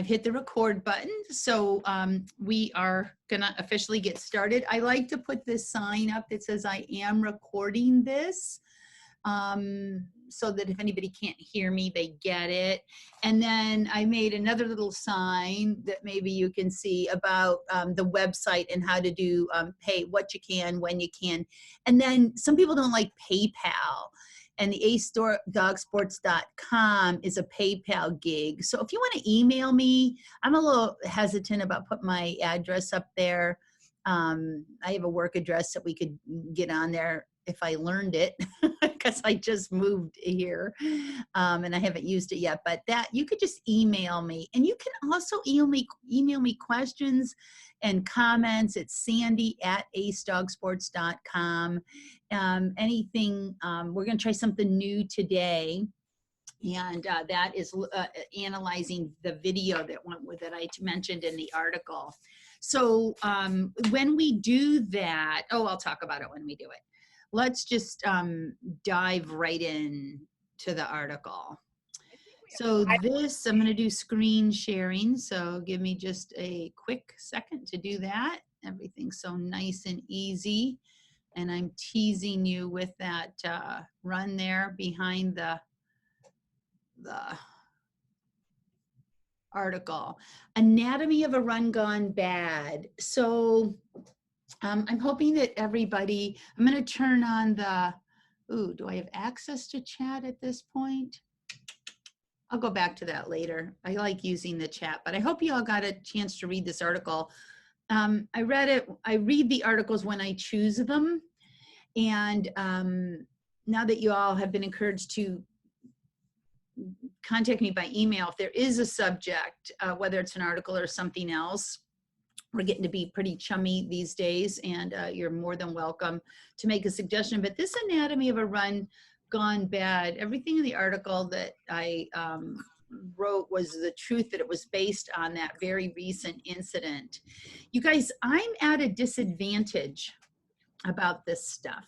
hit the record button. So we are gonna officially get started. I like to put this sign up that says I am recording this, so that if anybody can't hear me, they get it. And then I made another little sign that maybe you can see about the website and how to do pay what you can, when you can. And then some people don't like PayPal. And the acedogsports.com is a PayPal gig. So if you want to email me, I'm a little hesitant about putting my address up there. I have a work address that we could get on there if I learned it, because I just moved here and I haven't used it yet. But that you could just email me, and you can also email me questions and comments. It's sandy@acedogsports.com. Anything, we're going to try something new today, and that is analyzing the video that I mentioned in the article. So when we do that, I'll talk about it when we do it. Let's just dive right in to the article. So this, I'm going to do screen sharing. So give me just a quick second to do that. Everything's so nice and easy. And I'm teasing you with that run there behind the article. Anatomy of a Run Gone Bad. So I'm hoping that everybody, I'm going to turn on the, do I have access to chat at this point? I'll go back to that later. I like using the chat, but I hope you all got a chance to read this article. I read it. I read the articles when I choose them. And now that you all have been encouraged to contact me by email, if there is a subject, whether it's an article or something else, we're getting to be pretty chummy these days, and you're more than welcome to make a suggestion. But this anatomy of a run gone bad, everything in the article that I wrote was the truth, that it was based on that very recent incident. You guys, I'm at a disadvantage about this stuff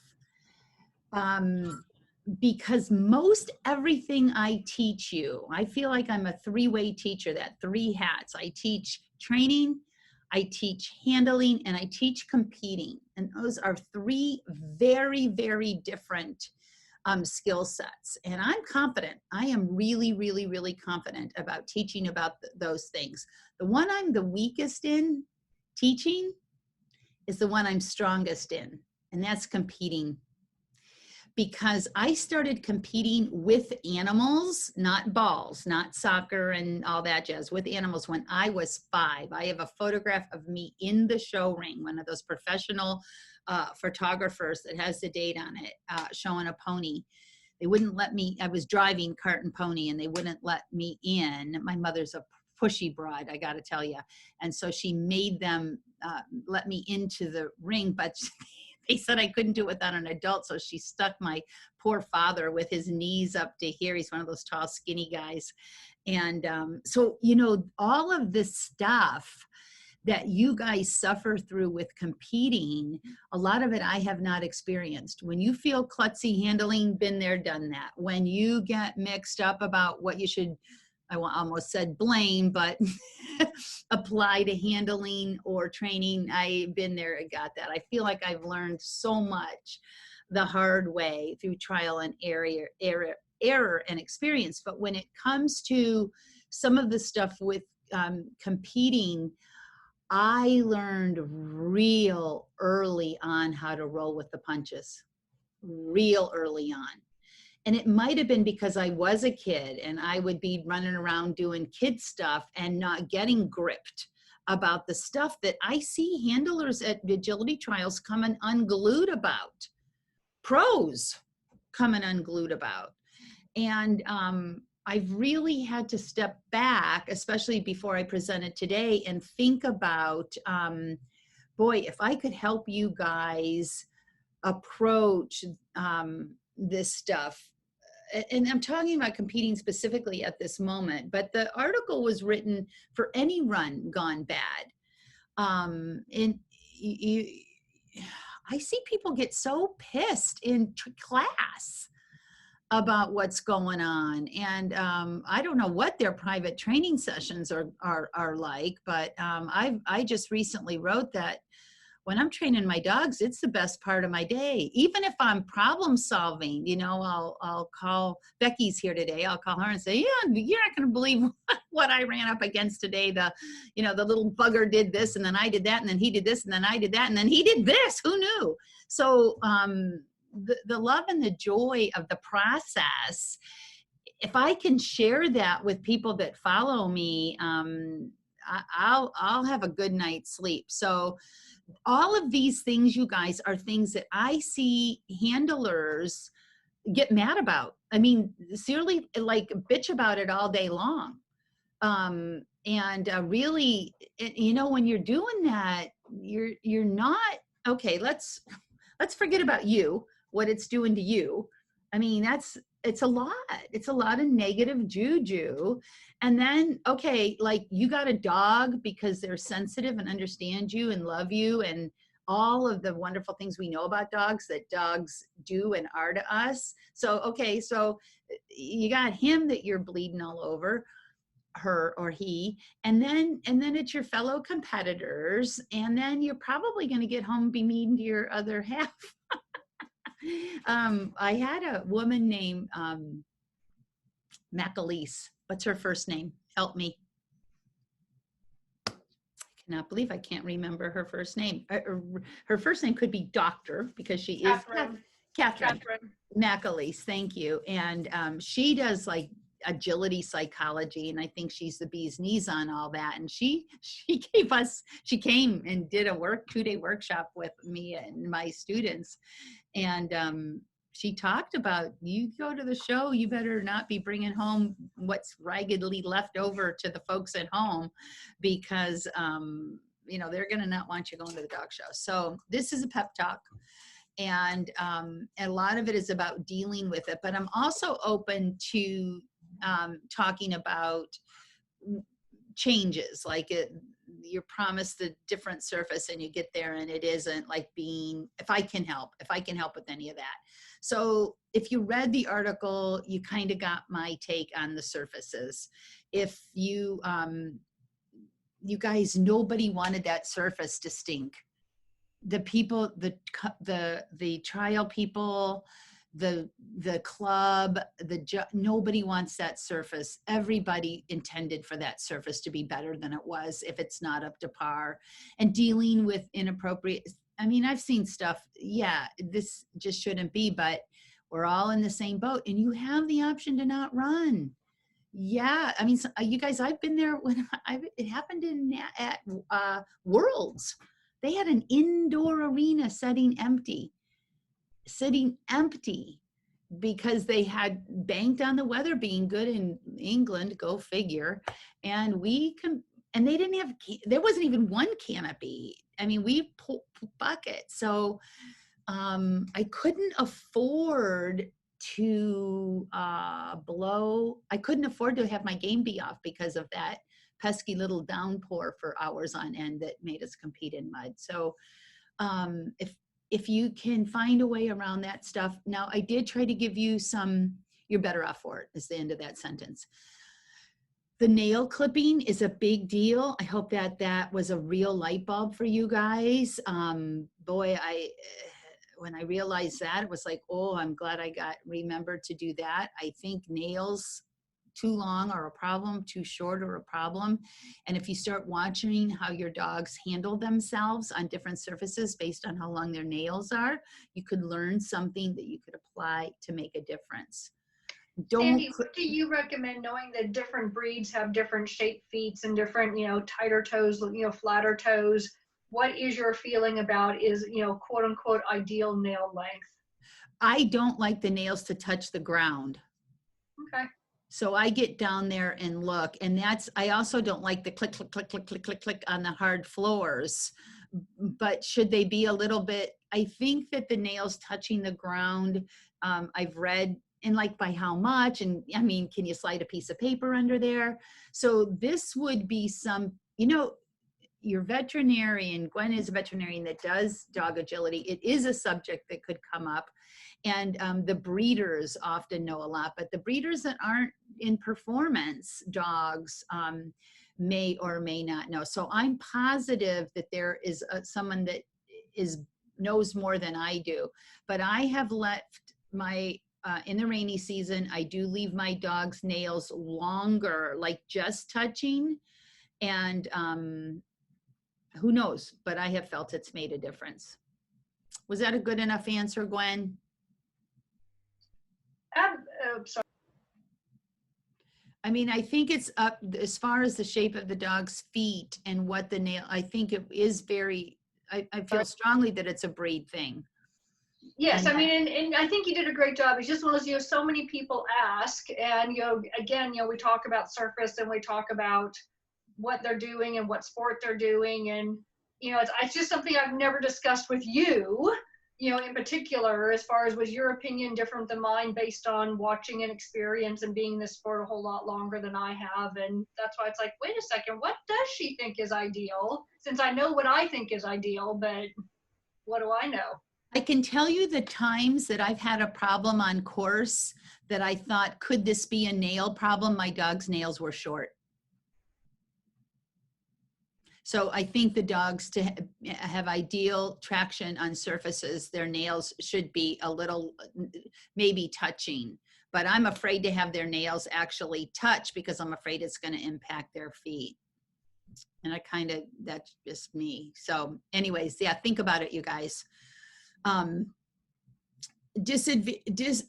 because most everything I teach you, I feel like I'm a three-way teacher, that three hats. I teach training, I teach handling, and I teach competing. And those are three very, very different skill sets. And I'm confident. I am really, really, really confident about teaching about those things. The one I'm the weakest in teaching is the one I'm strongest in, and that's competing. Because I started competing with animals, not balls, not soccer and all that jazz, with animals when I was 5. I have a photograph of me in the show ring, one of those professional photographers that has the date on it, showing a pony. They wouldn't let me, I was driving cart and pony, and they wouldn't let me in. My mother's a pushy broad, I got to tell you. And so she made them let me into the ring, but they said I couldn't do it without an adult, so she stuck my poor father with his knees up to here. He's one of those tall, skinny guys. And so, you know, all of this stuff that you guys suffer through with competing, a lot of it I have not experienced. When you feel klutzy handling, been there, done that. When you get mixed up about what you should, I almost said blame, but apply to handling or training, I've been there and got that. I feel like I've learned so much the hard way through trial and error and experience. But when it comes to some of the stuff with competing, I learned real early on how to roll with the punches, real early on. And it might have been because I was a kid and I would be running around doing kid stuff and not getting gripped about the stuff that I see handlers at agility trials coming unglued about, pros coming unglued about. And I've really had to step back, especially before I presented today, and think about, boy, if I could help you guys approach this stuff. And I'm talking about competing specifically at this moment, but the article was written for any run gone bad. And I see people get so pissed in class about what's going on. And I don't know what their private training sessions are like, but I just recently wrote that when I'm training my dogs, it's the best part of my day. Even if I'm problem solving, you know, I'll call, Becky's here today. I'll call her and say, yeah, you're not going to believe what I ran up against today. You know, the little bugger did this, and then I did that, and then he did this, and then I did that, and then he did this. Who knew? So the love and the joy of the process, if I can share that with people that follow me, I'll have a good night's sleep. So all of these things, you guys, are things that I see handlers get mad about. I mean, seriously, like bitch about it all day long. And really, you know, when you're doing that, you're not okay. Let's forget about you, what it's doing to you. I mean, it's a lot. It's a lot of negative juju. And then, okay, like you got a dog because they're sensitive and understand you and love you and all of the wonderful things we know about dogs that dogs do and are to us. So, okay, so you got him that you're bleeding all over, her or he, and then it's your fellow competitors, and then you're probably going to get home and be mean to your other half. I had a woman named Macalise. What's her first name? Help me. I cannot believe I can't remember her first name. Her first name could be Doctor because she is Catherine Macalise. Thank you. And she does like agility psychology, and I think she's the bee's knees on all that. And she came and did a 2-day workshop with me and my students, and she talked about, you go to the show, you better not be bringing home what's raggedly left over to the folks at home, because you know, they're going to not want you going to the dog show. So this is a pep talk. And a lot of it is about dealing with it, but I'm also open to talking about changes, like you're promised a different surface and you get there and it isn't, like being, if I can help with any of that. So if you read the article, you kind of got my take on the surfaces. If you, you guys, nobody wanted that surface to stink. The people, the trial people, the club, nobody wants that surface. Everybody intended for that surface to be better than it was if it's not up to par. And dealing with inappropriate, I mean, I've seen stuff, yeah, this just shouldn't be, but we're all in the same boat, and you have the option to not run. Yeah, I mean, you guys, I've been there when it happened at Worlds. They had an indoor arena sitting empty because they had banked on the weather being good in England, go figure. And and they didn't have, there wasn't even one canopy. I mean, we buckets. So I couldn't afford to I couldn't afford to have my game be off because of that pesky little downpour for hours on end that made us compete in mud. So if you can find a way around that stuff. Now, I did try to give you you're better off for it, is the end of that sentence. The nail clipping is a big deal. I hope that was a real light bulb for you guys. Boy, when I realized that, it was like, oh, I'm glad I remembered to do that. I think nails too long are a problem, too short are a problem. And if you start watching how your dogs handle themselves on different surfaces based on how long their nails are, you could learn something that you could apply to make a difference. Sandy, what do you recommend, knowing that different breeds have different shaped feet and different, tighter toes, flatter toes? What is your feeling about quote unquote ideal nail length? I don't like the nails to touch the ground. Okay. So I get down there and look, and I also don't like the click, click, click, click, click, click, click on the hard floors. But should they be a little bit, I think that the nails touching the ground, I've read, and like by how much, and I mean, can you slide a piece of paper under there? So this would be your veterinarian, Gwen is a veterinarian that does dog agility. It is a subject that could come up. And the breeders often know a lot, but the breeders that aren't in performance dogs may or may not know. So I'm positive that there is someone that knows more than I do. But I have left my in the rainy season, I do leave my dog's nails longer, like just touching. And who knows, but I have felt it's made a difference. Was that a good enough answer, Gwen? Sorry. I mean, I think it's up as far as the shape of the dog's feet and what the nail, I think it is very, I feel strongly that it's a breed thing. Yes, And I mean, and I think you did a great job. It's just one of those, so many people ask, and, again, we talk about surface and we talk about what they're doing and what sport they're doing. And, it's just something I've never discussed with you, in particular, as far as was your opinion different than mine based on watching and experience and being in this sport a whole lot longer than I have. And that's why it's like, wait a second, what does she think is ideal? Since I know what I think is ideal, but what do I know? I can tell you the times that I've had a problem on course that I thought, could this be a nail problem? My dog's nails were short. So I think the dogs to have ideal traction on surfaces, their nails should be a little, maybe touching, but I'm afraid to have their nails actually touch because I'm afraid it's going to impact their feet. And that's just me. So anyways, yeah, think about it, you guys.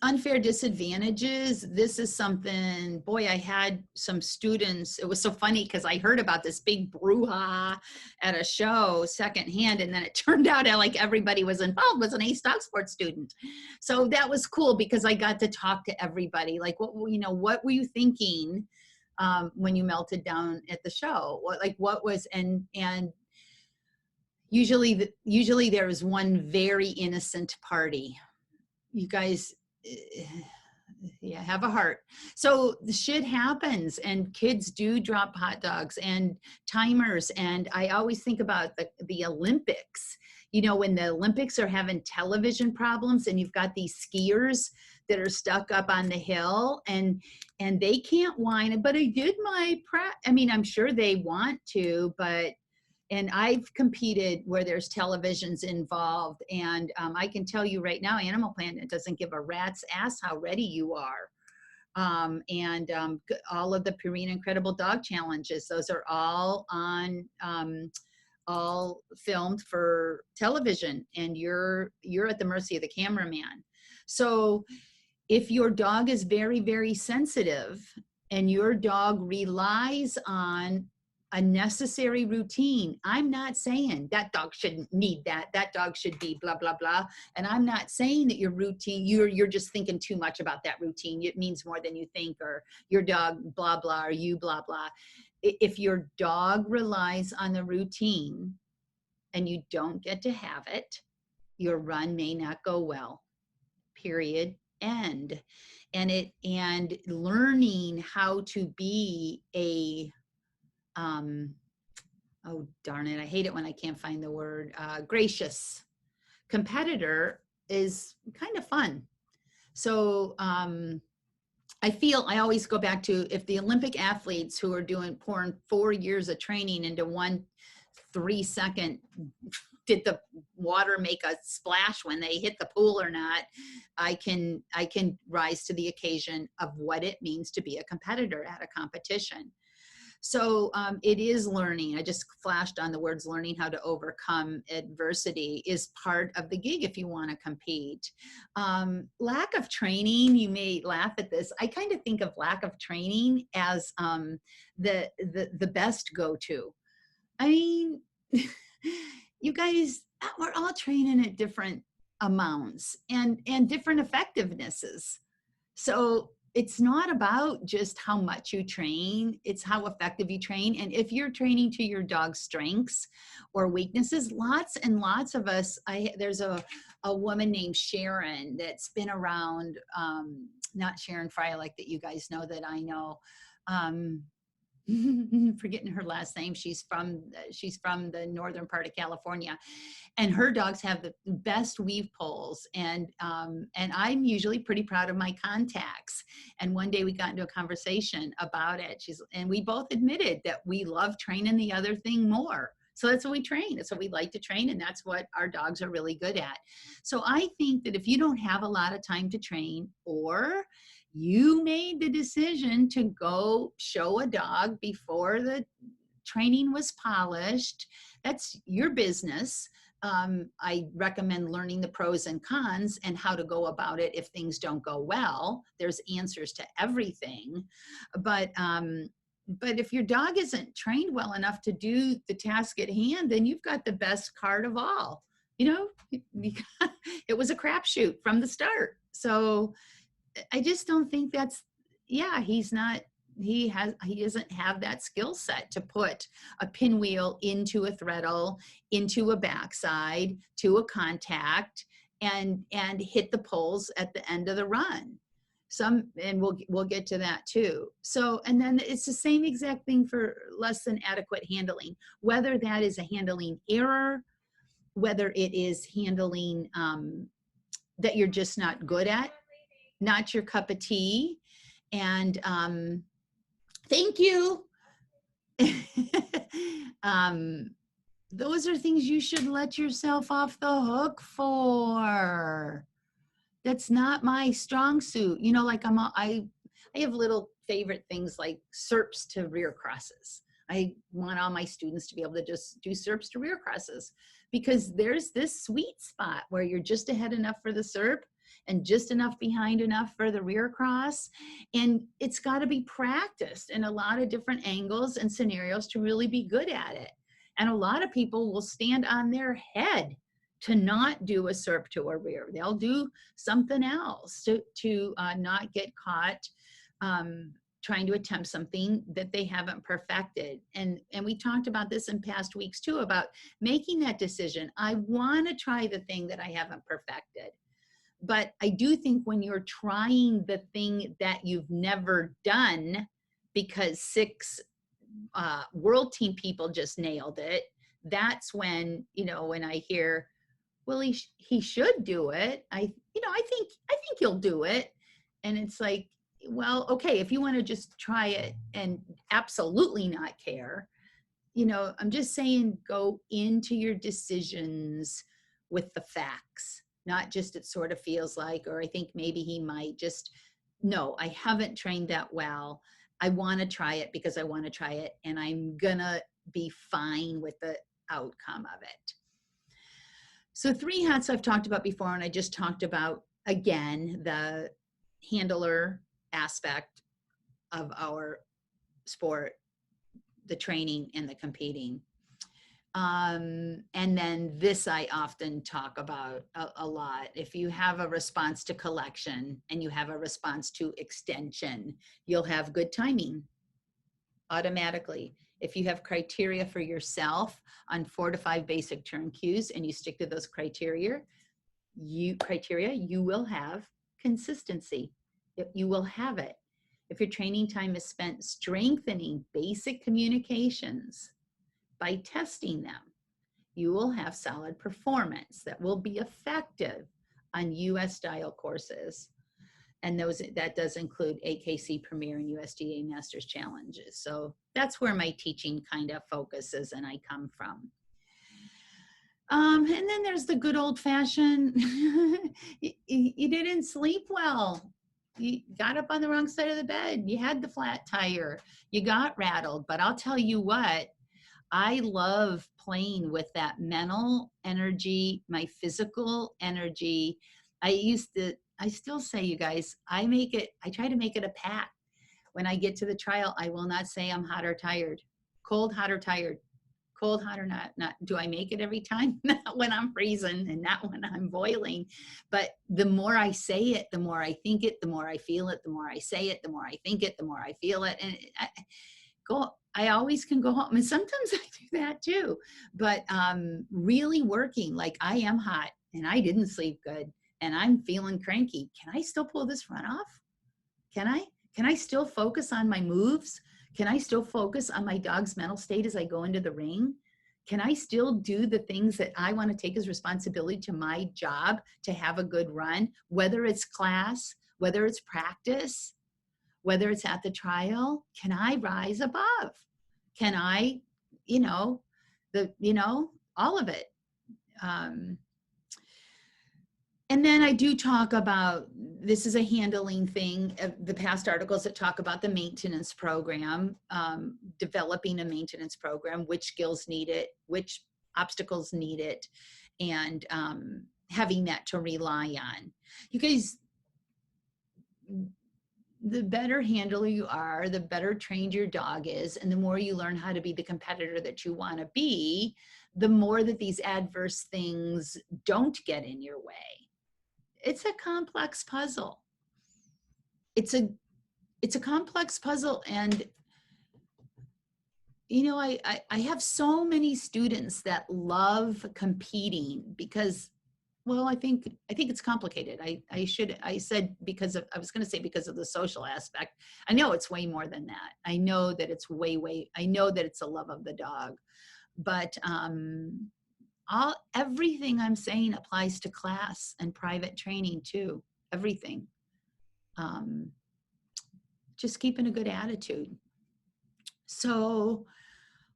Unfair disadvantages. This is something, boy, I had some students, it was so funny because I heard about this big brouhaha at a show secondhand, and then it turned out that like everybody was involved was an ACE dog sports student. So that was cool because I got to talk to everybody, like, what were you thinking when you melted down at the show? What was, and usually there is one very innocent party. You guys, yeah, have a heart. So the shit happens, and kids do drop hot dogs and timers. And I always think about the Olympics, when the Olympics are having television problems and you've got these skiers that are stuck up on the hill and they can't whine, but I did my prep. I mean, I'm sure they want to, and I've competed where there's televisions involved. And I can tell you right now, Animal Planet doesn't give a rat's ass how ready you are. All of the Purina Incredible Dog Challenges, those are all on, all filmed for television, and you're at the mercy of the cameraman. So if your dog is very, very sensitive and your dog relies on a necessary routine, I'm not saying that dog shouldn't need that. That dog should be blah, blah, blah. And I'm not saying that your routine, you're just thinking too much about that routine. It means more than you think, or your dog blah, blah, or you blah, blah. If your dog relies on the routine and you don't get to have it, your run may not go well, period, end. And learning how to be a, oh darn it, I hate it when I can't find the word, gracious competitor is kind of fun. So I always go back to, if the Olympic athletes who are pouring 4 years of training into 1 3-second, did the water make a splash when they hit the pool or not, I can rise to the occasion of what it means to be a competitor at a competition. So it is learning. I just flashed on the words learning how to overcome adversity is part of the gig if you want to compete. Lack of training, you may laugh at this. I kind of think of lack of training as the best go-to. I mean, you guys, we're all training at different amounts and different effectivenesses. So it's not about just how much you train, it's how effective you train. And if you're training to your dog's strengths or weaknesses, lots and lots of us, there's a woman named Sharon that's been around, not Sharon Frylick that you guys know that I know. forgetting her last name. She's from the northern part of California, and her dogs have the best weave poles. And I'm usually pretty proud of my contacts. And one day we got into a conversation about it. And we both admitted that we love training the other thing more. So that's what we train. That's what we like to train, and that's what our dogs are really good at. So I think that if you don't have a lot of time to train, or you made the decision to go show a dog before the training was polished, that's your business. I recommend learning the pros and cons and how to go about it if things don't go well. There's answers to everything. But if your dog isn't trained well enough to do the task at hand, then you've got the best card of all. It was a crapshoot from the start. So I just don't think he doesn't have that skill set to put a pinwheel into a threadle, into a backside, to a contact, and hit the poles at the end of the run. And we'll get to that too. So, and then it's the same exact thing for less than adequate handling, whether that is a handling error, whether it is handling that you're just not good at, not your cup of tea. And thank you. Those are things you should let yourself off the hook for. That's not my strong suit. Like I have little favorite things like SERPs to rear crosses. I want all my students to be able to just do SERPs to rear crosses, because there's this sweet spot where you're just ahead enough for the SERP and just enough behind enough for the rear cross. And it's got to be practiced in a lot of different angles and scenarios to really be good at it. And a lot of people will stand on their head to not do a SERP to a rear. They'll do something else to not get caught trying to attempt something that they haven't perfected. And we talked about this in past weeks too, about making that decision. I want to try the thing that I haven't perfected. But I do think when you're trying the thing that you've never done because 6 world team people just nailed it, that's when, when I hear, well, he should do it. I think he'll do it. And it's like, well, okay, if you want to just try it and absolutely not care, I'm just saying, go into your decisions with the facts, not just it sort of feels like, or I think maybe he might. Just, no, I haven't trained that well. I want to try it because I want to try it, and I'm gonna be fine with the outcome of it. So 3 hats I've talked about before, and I just talked about, again, the handler aspect of our sport, the training and the competing. And then this I often talk about a lot. If you have a response to collection and you have a response to extension, you'll have good timing automatically. If you have criteria for yourself on 4 to 5 basic turn cues and you stick to those criteria, you will have consistency. You will have it. If your training time is spent strengthening basic communications by testing them, you will have solid performance that will be effective on US style courses. And that does include AKC Premier and USDA Masters Challenges. So that's where my teaching kind of focuses and I come from. And then there's the good old fashioned, you didn't sleep well. You got up on the wrong side of the bed. You had the flat tire. You got rattled. But I'll tell you what, I love playing with that mental energy, my physical energy. I still say, you guys, I try to make it a pact. When I get to the trial, I will not say I'm hot or tired. Cold, hot, or tired. Cold, hot, or not. Do I make it every time? Not when I'm freezing and not when I'm boiling. But the more I say it, the more I think it, the more I feel it, the more I say it, the more I think it, the more I feel it. And I always can go home. And sometimes I do that too. But really working, like I am hot and I didn't sleep good and I'm feeling cranky. Can I still pull this run off? Can I still focus on my moves? Can I still focus on my dog's mental state as I go into the ring? Can I still do the things that I want to take as responsibility to my job to have a good run, whether it's class, whether it's practice, whether it's at the trial? Can I rise above? Can I, you know, all of it. And then I do talk about, this is a handling thing, the past articles that talk about the maintenance program, developing a maintenance program, which skills need it, which obstacles need it, and having that to rely on. You guys, the better handler you are, the better trained your dog is, and the more you learn how to be the competitor that you want to be, the more that these adverse things don't get in your way. It's a complex puzzle. It's a complex puzzle. And, you know, I have so many students that love competing because, well, I think it's complicated. I said because of, I was going to say because of the social aspect. I know it's way more than that. I know that it's I know that it's a love of the dog, but everything I'm saying applies to class and private training too. Everything. Just keeping a good attitude. So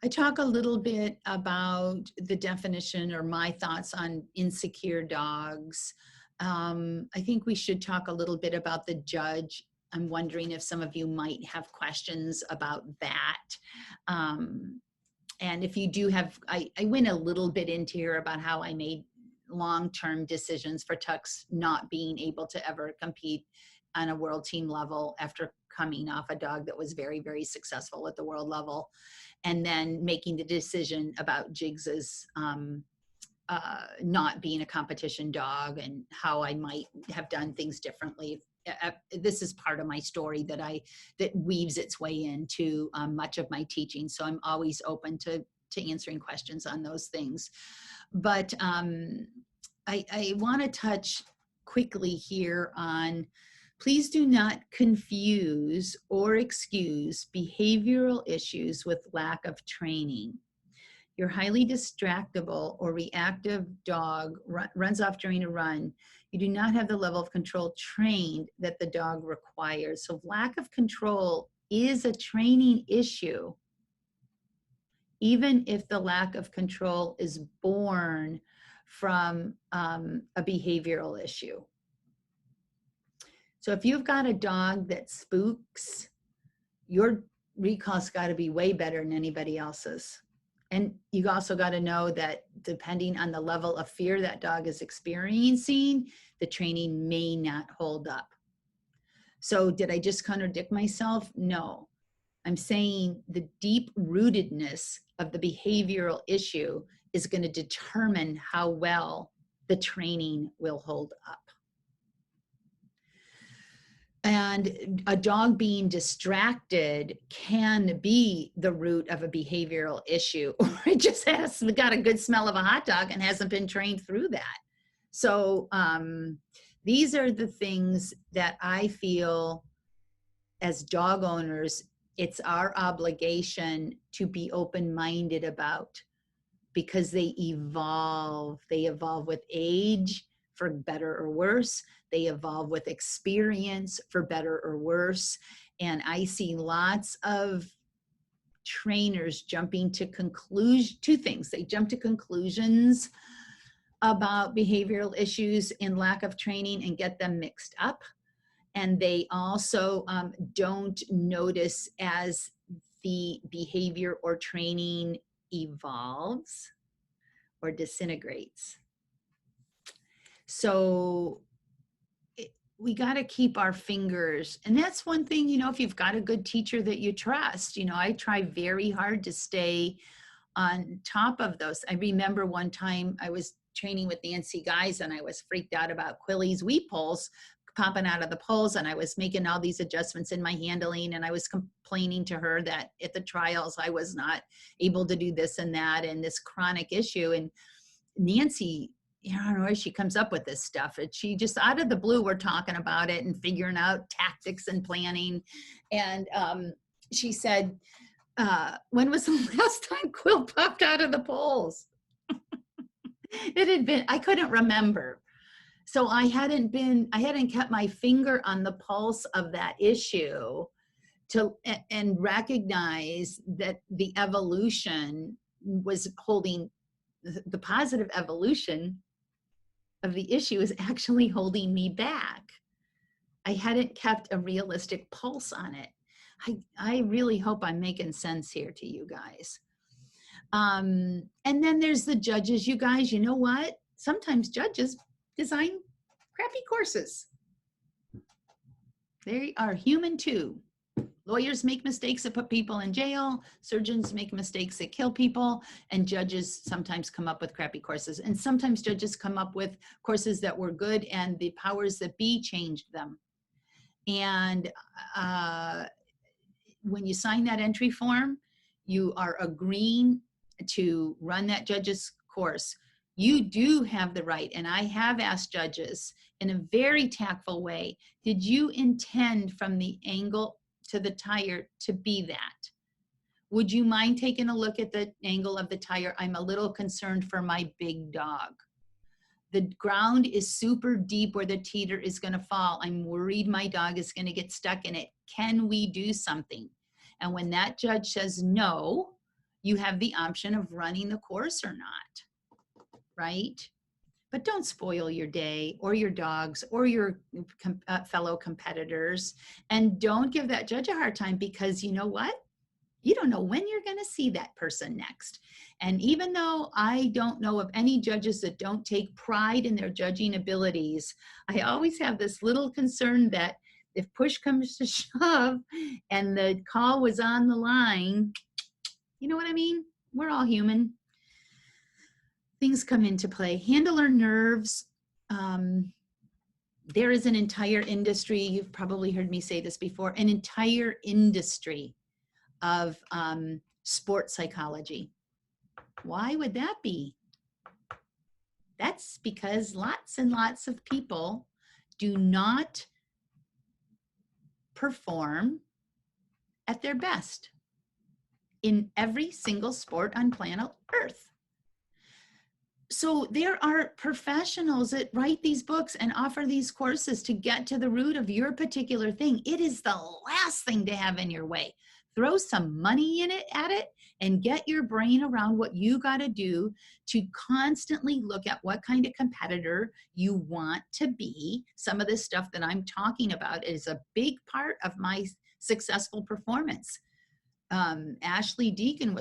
I talk a little bit about the definition or my thoughts on insecure dogs. I think we should talk a little bit about the judge. I'm wondering if some of you might have questions about that. And if you do have, I went a little bit into here about how I made long-term decisions for Tux not being able to ever compete on a world team level after coming off a dog that was very, very successful at the world level. And then making the decision about Jigs's not being a competition dog and how I might have done things differently. This is part of my story that weaves its way into much of my teaching. So I'm always open to answering questions on those things. But I want to touch quickly here on, please do not confuse or excuse behavioral issues with lack of training. Your highly distractible or reactive dog runs off during a run. You do not have the level of control trained that the dog requires. So lack of control is a training issue, even if the lack of control is born from a behavioral issue. So if you've got a dog that spooks, your recall's got to be way better than anybody else's. And you also got to know that depending on the level of fear that dog is experiencing, the training may not hold up. So did I just contradict myself? No. I'm saying the deep rootedness of the behavioral issue is going to determine how well the training will hold up. And a dog being distracted can be the root of a behavioral issue, or it just has got a good smell of a hot dog and hasn't been trained through that. So these are the things that I feel as dog owners, it's our obligation to be open-minded about, because they evolve. They evolve with age, for better or worse. They evolve with experience, for better or worse. And I see lots of trainers jumping to two things. They jump to conclusions about behavioral issues and lack of training and get them mixed up. And they also don't notice as the behavior or training evolves or disintegrates. So we got to keep our fingers. And that's one thing, you know, if you've got a good teacher that you trust, you know, I try very hard to stay on top of those. I remember one time I was training with Nancy Guys and I was freaked out about Quilly's wheat poles popping out of the poles, and I was making all these adjustments in my handling, and I was complaining to her that at the trials I was not able to do this and that and this chronic issue. And Nancy, I don't know where she comes up with this stuff. She just out of the blue, we're talking about it and figuring out tactics and planning. And she said, when was the last time Quill popped out of the polls? It had been, I couldn't remember. So I hadn't kept my finger on the pulse of that issue and recognize that the evolution was holding, the positive evolution of the issue is actually holding me back. I hadn't kept a realistic pulse on it. I really hope I'm making sense here to you guys. And then there's the judges, you guys. You know what? Sometimes judges design crappy courses. They are human too. Lawyers make mistakes that put people in jail. Surgeons make mistakes that kill people. And judges sometimes come up with crappy courses. And sometimes judges come up with courses that were good and the powers that be changed them. And when you sign that entry form, you are agreeing to run that judge's course. You do have the right, and I have asked judges in a very tactful way, did you intend from the angle to the tire to be that? Would you mind taking a look at the angle of the tire? I'm a little concerned for my big dog. The ground is super deep where the teeter is going to fall. I'm worried my dog is going to get stuck in it. Can we do something? And when that judge says no, you have the option of running the course or not, right? But don't spoil your day or your dogs or your fellow competitors. And don't give that judge a hard time, because you know what? You don't know when you're going to see that person next. And even though I don't know of any judges that don't take pride in their judging abilities, I always have this little concern that if push comes to shove and the call was on the line, you know what I mean? We're all human. Things come into play. Handle our nerves. There is an entire industry, you've probably heard me say this before, an entire industry of sports psychology. Why would that be? That's because lots and lots of people do not perform at their best in every single sport on planet Earth. So there are professionals that write these books and offer these courses to get to the root of your particular thing. It is the last thing to have in your way. Throw some money at it and get your brain around what you got to do to constantly look at what kind of competitor you want to be. Some of this stuff that I'm talking about is a big part of my successful performance. Ashley Deacon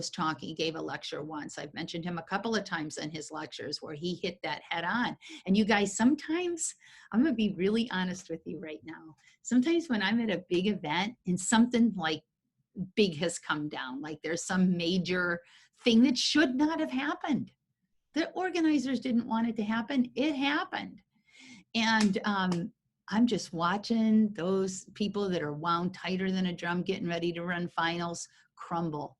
gave a lecture once. I've mentioned him a couple of times in his lectures where he hit that head on. And you guys, sometimes, I'm going to be really honest with you right now. Sometimes when I'm at a big event and something like big has come down, like there's some major thing that should not have happened. The organizers didn't want it to happen. It happened. And I'm just watching those people that are wound tighter than a drum getting ready to run finals crumble.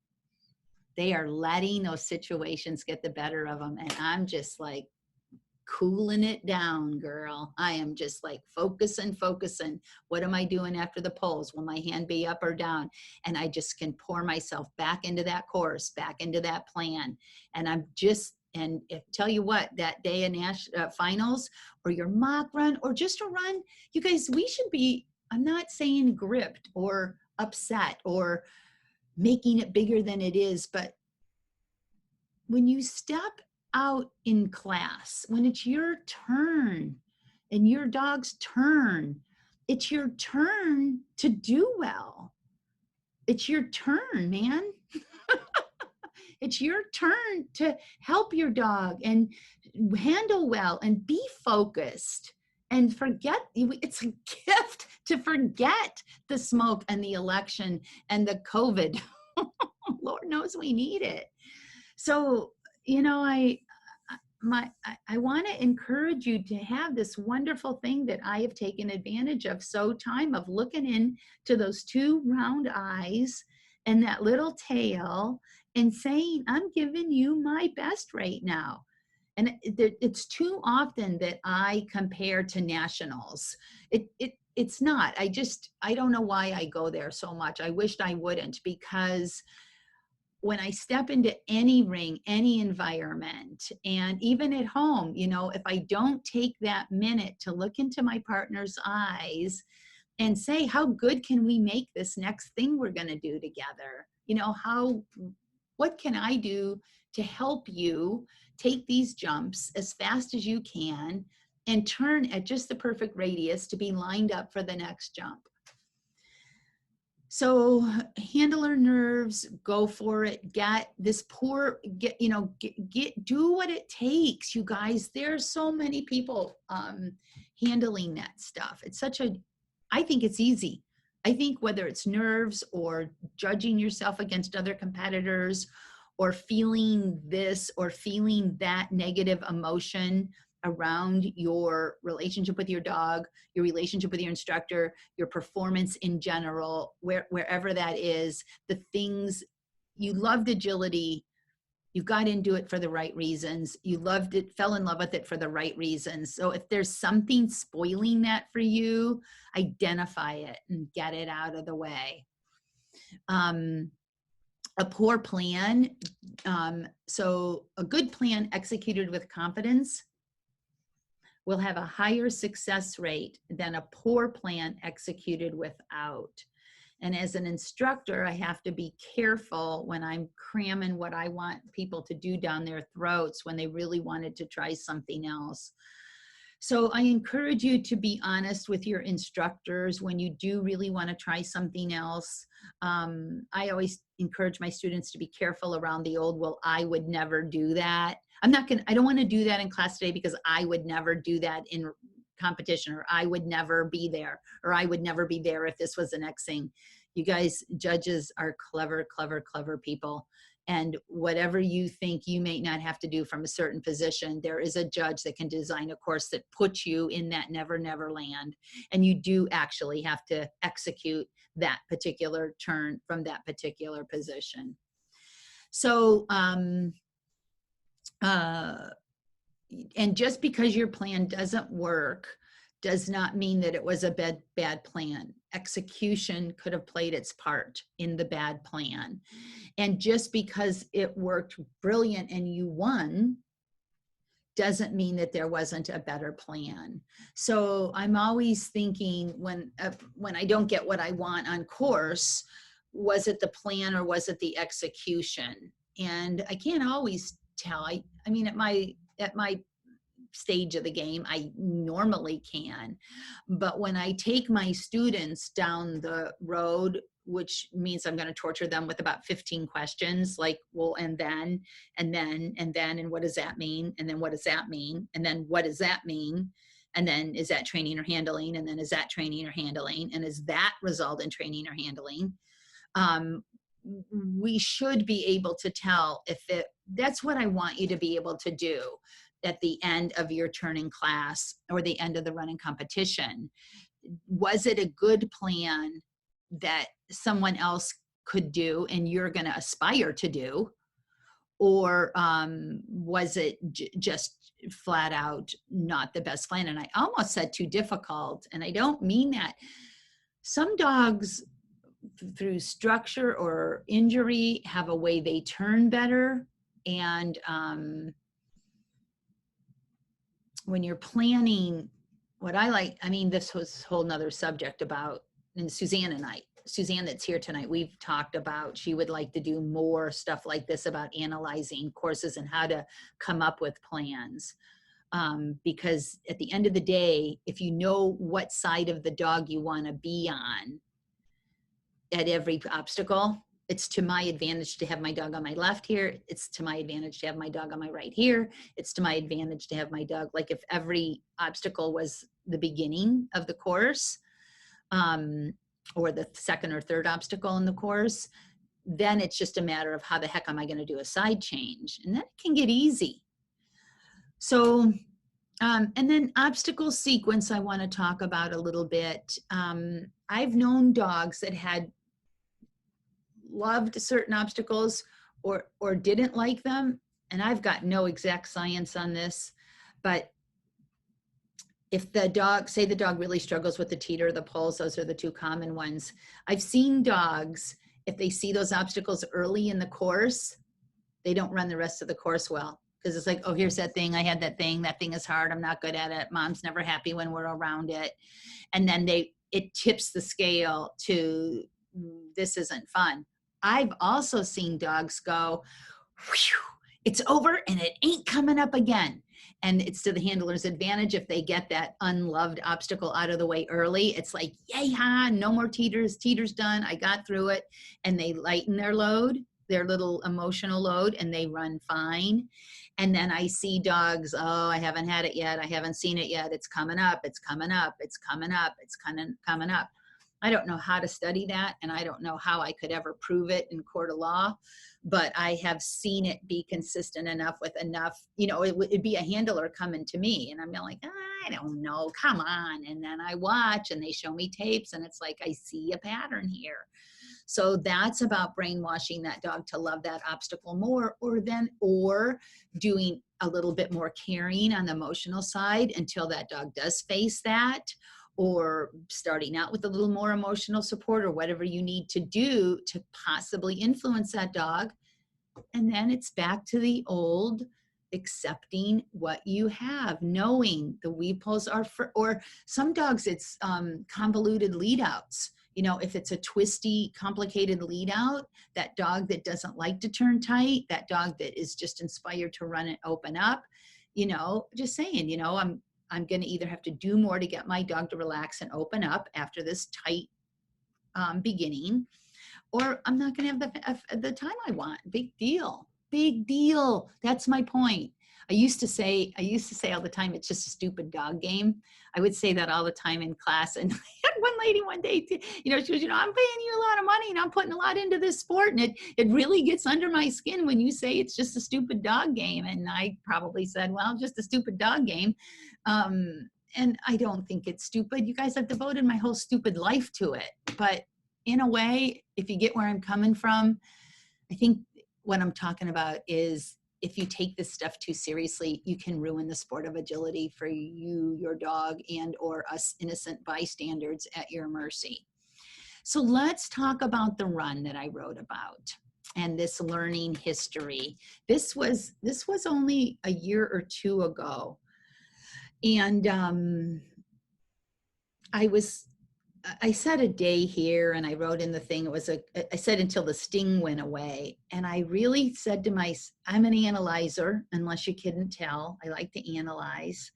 They are letting those situations get the better of them. And I'm just like cooling it down, girl. I am just like focusing. What am I doing after the polls? Will my hand be up or down? And I just can pour myself back into that course, back into that plan. And I'm just, and tell you what, that day in finals or your mock run or just a run, you guys, we should be, I'm not saying gripped or upset or making it bigger than it is, but when you step out in class, when it's your turn and your dog's turn, it's your turn to do well. It's your turn, man. It's your turn to help your dog and handle well and be focused and forget. It's a gift to forget the smoke and the election and the COVID. Lord knows we need it. So, you know, I want to encourage you to have this wonderful thing that I have taken advantage of time of looking into those two round eyes and that little tail and saying, I'm giving you my best right now. And it's too often that I compare to nationals. it's not. I don't know why I go there so much. I wished I wouldn't, because when I step into any ring, any environment, and even at home, you know, if I don't take that minute to look into my partner's eyes and say, how good can we make this next thing we're going to do together? You know, what can I do to help you take these jumps as fast as you can and turn at just the perfect radius to be lined up for the next jump? So handler nerves, go for it. Do what it takes, you guys. There's so many people handling that stuff. I think it's easy. I think whether it's nerves or judging yourself against other competitors or feeling this or feeling that negative emotion around your relationship with your dog, your relationship with your instructor, your performance in general, wherever that is, the things you loved agility, you got into it for the right reasons. You loved it, fell in love with it for the right reasons. So if there's something spoiling that for you, identify it and get it out of the way. A poor plan. So a good plan executed with confidence will have a higher success rate than a poor plan executed without. And as an instructor, I have to be careful when I'm cramming what I want people to do down their throats when they really wanted to try something else. So I encourage you to be honest with your instructors when you do really want to try something else. I always encourage my students to be careful around the old, well, I would never do that. I don't want to do that in class today because I would never do that in competition, or I would never be there, or I would never be there if this was the next thing. You guys, judges are clever, clever, clever people. And whatever you think you may not have to do from a certain position, there is a judge that can design a course that puts you in that never, never land. And you do actually have to execute that particular turn from that particular position. So, and just because your plan doesn't work does not mean that it was a bad plan. Execution could have played its part in the bad plan. And just because it worked brilliant and you won doesn't mean that there wasn't a better plan. So I'm always thinking when I don't get what I want on course, was it the plan or was it the execution? And I can't always tell. I mean, at my stage of the game, I normally can. But when I take my students down the road, which means I'm going to torture them with about 15 questions, like, well, and then, and what does that mean? And then what does that mean? And then what does that mean? And then is that training or handling? And then is that training or handling? And is that result in training or handling? We should be able to tell that's what I want you to be able to do at the end of your turning class or the end of the running competition. Was it a good plan that someone else could do and you're going to aspire to do? Or was it just flat out not the best plan? And I almost said too difficult, and I don't mean that. Some dogs, through structure or injury, have a way they turn better. And when you're planning, this was a whole nother subject about, and Suzanne that's here tonight, we've talked about, she would like to do more stuff like this about analyzing courses and how to come up with plans. Because at the end of the day, if you know what side of the dog you want to be on at every obstacle, it's to my advantage to have my dog on my left here. It's to my advantage to have my dog on my right here. It's to my advantage to have my dog, like if every obstacle was the beginning of the course, or the second or third obstacle in the course, then it's just a matter of how the heck am I going to do a side change? And that can get easy. So, and then obstacle sequence I want to talk about a little bit. I've known dogs that had loved certain obstacles or didn't like them, and I've got no exact science on this, but if the dog, say the dog really struggles with the teeter or the poles, those are the two common ones. I've seen dogs, if they see those obstacles early in the course, they don't run the rest of the course well. Because it's like, oh, here's that thing. I had that thing is hard. I'm not good at it. Mom's never happy when we're around it. And then it tips the scale to this isn't fun. I've also seen dogs go, whew, it's over and it ain't coming up again. And it's to the handler's advantage if they get that unloved obstacle out of the way early. It's like, yay, no more teeters. Teeters done. I got through it. And they lighten their load, their little emotional load, and they run fine. And then I see dogs, oh, I haven't had it yet. I haven't seen it yet. It's coming up. It's coming up. It's coming up. It's coming up. I don't know how to study that, and I don't know how I could ever prove it in court of law, but I have seen it be consistent enough with enough, it'd be a handler coming to me, and I'm like, I don't know, come on. And then I watch, and they show me tapes, and it's like, I see a pattern here. So that's about brainwashing that dog to love that obstacle more, or doing a little bit more caring on the emotional side until that dog does face that, or starting out with a little more emotional support, or whatever you need to do to possibly influence that dog. And then it's back to the old accepting what you have, knowing the weave pulls are for, or some dogs it's convoluted lead outs. If it's a twisty, complicated lead out, that dog that doesn't like to turn tight, that dog that is just inspired to run and open up, just saying, I'm going to either have to do more to get my dog to relax and open up after this tight beginning, or I'm not going to have the time I want. Big deal. Big deal. That's my point. I used to say all the time, it's just a stupid dog game. I would say that all the time in class. And I had one lady one day, she was, I'm paying you a lot of money and I'm putting a lot into this sport. And it really gets under my skin when you say it's just a stupid dog game. And I probably said, well, just a stupid dog game. And I don't think it's stupid. You guys have devoted my whole stupid life to it. But in a way, if you get where I'm coming from, I think what I'm talking about is if you take this stuff too seriously, you can ruin the sport of agility for you, your dog, and or us innocent bystanders at your mercy. So let's talk about the run that I wrote about and this learning history. This was only a year or two ago. And I said a day here, and I wrote in the thing, I said until the sting went away. And I really said to I'm an analyzer, unless you couldn't tell. I like to analyze.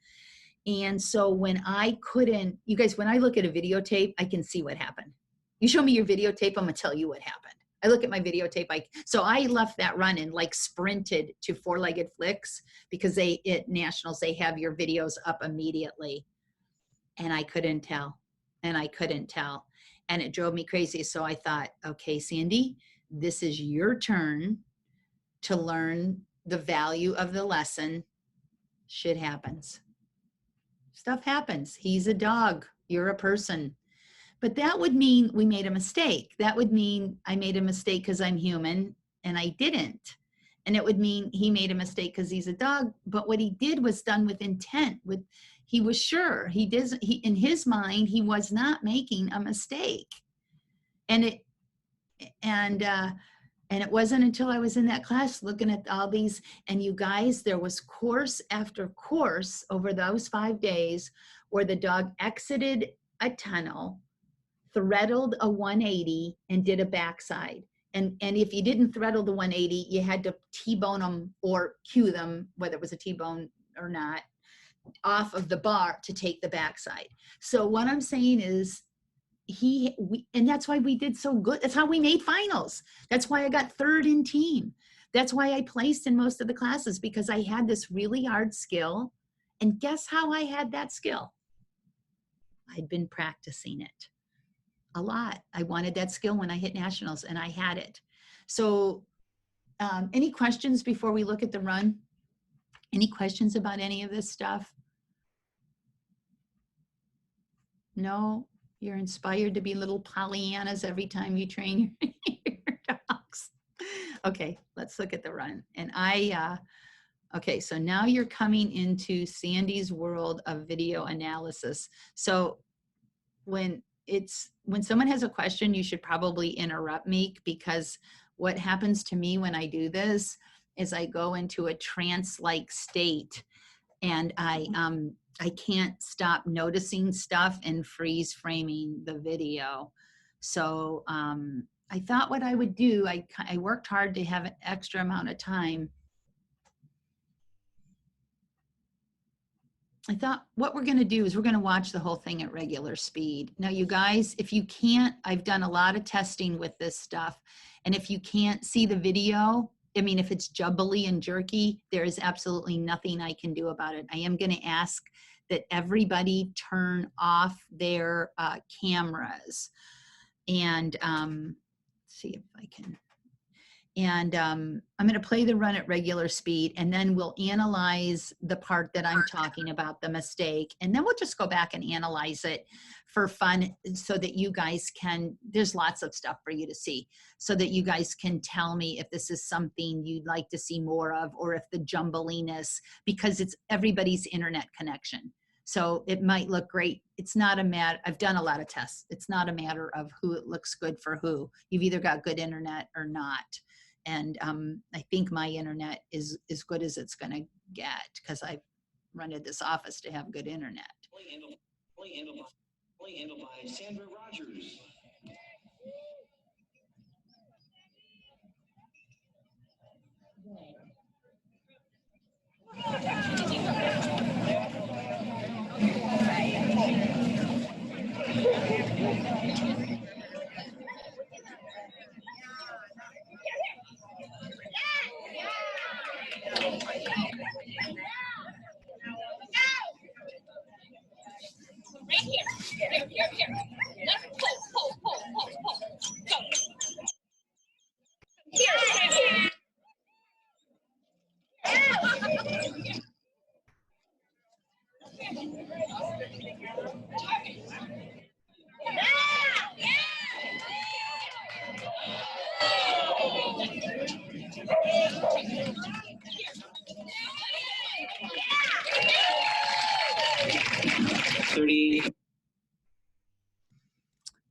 And so when I look at a videotape, I can see what happened. You show me your videotape, I'm gonna tell you what happened. I look at my videotape, so I left that run and sprinted to four-legged flicks, because at nationals, they have your videos up immediately. And I couldn't tell. And it drove me crazy. So I thought, okay, Sandy, this is your turn to learn the value of the lesson. Shit happens. Stuff happens. He's a dog. You're a person. But that would mean we made a mistake. That would mean I made a mistake because I'm human and I didn't. And it would mean he made a mistake because he's a dog. But what he did was done with intent. He was sure. In his mind, he was not making a mistake. And it wasn't until I was in that class looking at all these, and you guys, there was course after course over those 5 days where the dog exited a tunnel, threadled a 180, and did a backside. And if you didn't threadle the 180, you had to T-bone them or cue them, whether it was a T-bone or not, off of the bar to take the backside. So what I'm saying is and that's why we did so good. That's how we made finals. That's why I got third in team. That's why I placed in most of the classes, because I had this really hard skill. And guess how I had that skill? I'd been practicing it a lot. I wanted that skill when I hit nationals, and I had it. So any questions before we look at the run? Any questions about any of this stuff? No? You're inspired to be little Pollyannas every time you train your dogs. Okay, let's look at the run. And Okay, so now you're coming into Sandy's world of video analysis. So when someone has a question, you should probably interrupt me, because what happens to me when I do this is I go into a trance-like state, and I can't stop noticing stuff and freeze framing the video. So I thought what I would do, I worked hard to have an extra amount of time. I thought what we're going to do is we're going to watch the whole thing at regular speed. Now, you guys, if you can't, I've done a lot of testing with this stuff. And if you can't see the video, I mean, if it's jubbly and jerky, there is absolutely nothing I can do about it. I am going to ask that everybody turn off their cameras. And see if I can. And I'm going to play the run at regular speed, and then we'll analyze the part that I'm talking about, the mistake, and then we'll just go back and analyze it for fun, so that you guys can, there's lots of stuff for you to see, so that you guys can tell me if this is something you'd like to see more of, or if the jumbliness, because it's everybody's internet connection. So it might look great. It's not a matter, I've done a lot of tests. It's not a matter of who it looks good for who. You've either got good internet or not. And I think my internet is as good as it's going to get, because I've rented this office to have good internet. Play handled by Sandra Rogers.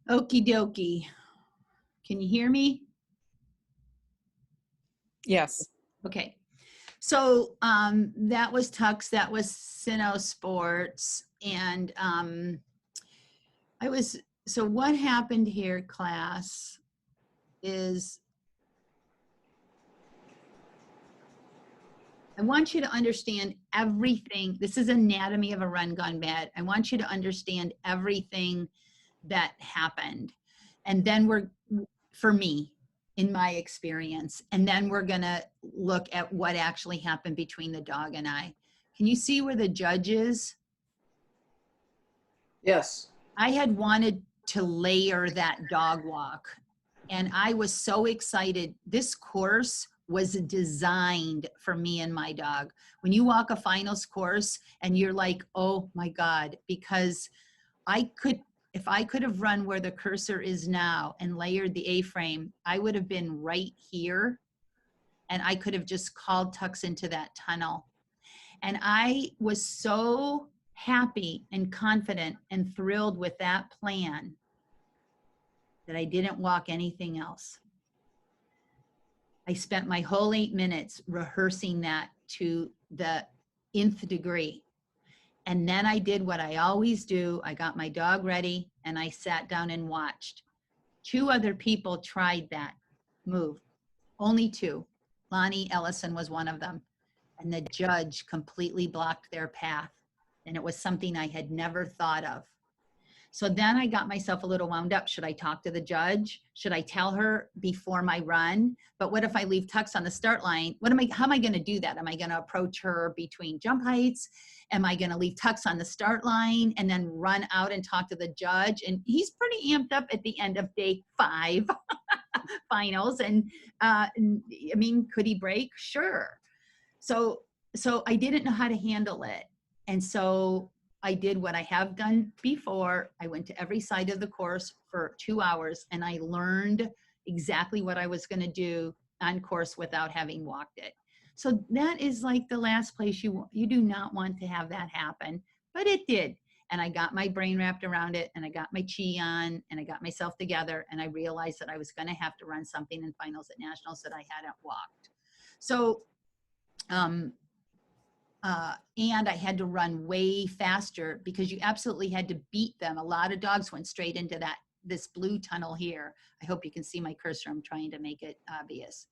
Okie dokie. Can you hear me? Yes. Okay. So that was Tux, that was Cynosports. And so what happened here, class, is I want you to understand everything. This is anatomy of a run gone bad. I want you to understand everything that happened. And then for me, in my experience, and then we're gonna look at what actually happened between the dog and I. Can you see where the judge is? Yes. I had wanted to layer that dog walk, and I was so excited. This course was designed for me and my dog. When you walk a finals course and you're like, oh my God, because if I could have run where the cursor is now and layered the A-frame, I would have been right here, and I could have just called Tux into that tunnel. And I was so happy and confident and thrilled with that plan that I didn't walk anything else. I spent my whole 8 minutes rehearsing that to the nth degree. And then I did what I always do. I got my dog ready and I sat down and watched. 2 other people tried that move. Only 2. Lonnie Ellison was one of them. And the judge completely blocked their path. And it was something I had never thought of. So then I got myself a little wound up. Should I talk to the judge? Should I tell her before my run? But what if I leave Tux on the start line? How am I going to do that? Am I going to approach her between jump heights? Am I going to leave Tux on the start line and then run out and talk to the judge? And he's pretty amped up at the end of day 5 finals. And I mean, could he break? Sure. So I didn't know how to handle it. And so I did what I have done before. I went to every side of the course for 2 hours and I learned exactly what I was going to do on course without having walked it. So that is like the last place you do not want to have that happen, but it did. And I got my brain wrapped around it, and I got my chi on, and I got myself together, and I realized that I was going to have to run something in finals at nationals that I hadn't walked. So, and I had to run way faster because you absolutely had to beat them. A lot of dogs went straight into this blue tunnel here. I hope you can see my cursor. I'm trying to make it obvious.